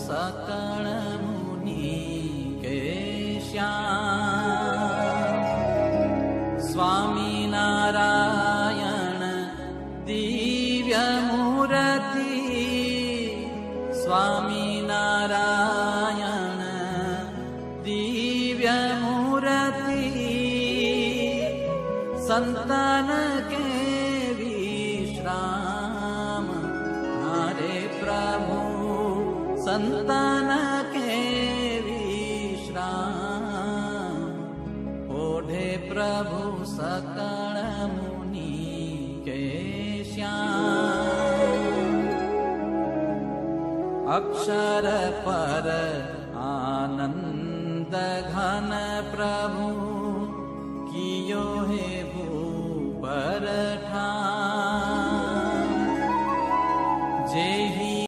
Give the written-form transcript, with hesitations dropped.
सकल मुनि के श्याम। स्वामी नारायण दिव्य मूर्ति, स्वामी नारायण दिव्य मूर्ति, संतन के विश्राम। हरे प्रभु संतन के विश्राम, ओढ़े प्रभु सकल मुनि के श्याम। अक्षर पर आनंद घन प्रभु, कियो हे भूपर ठान।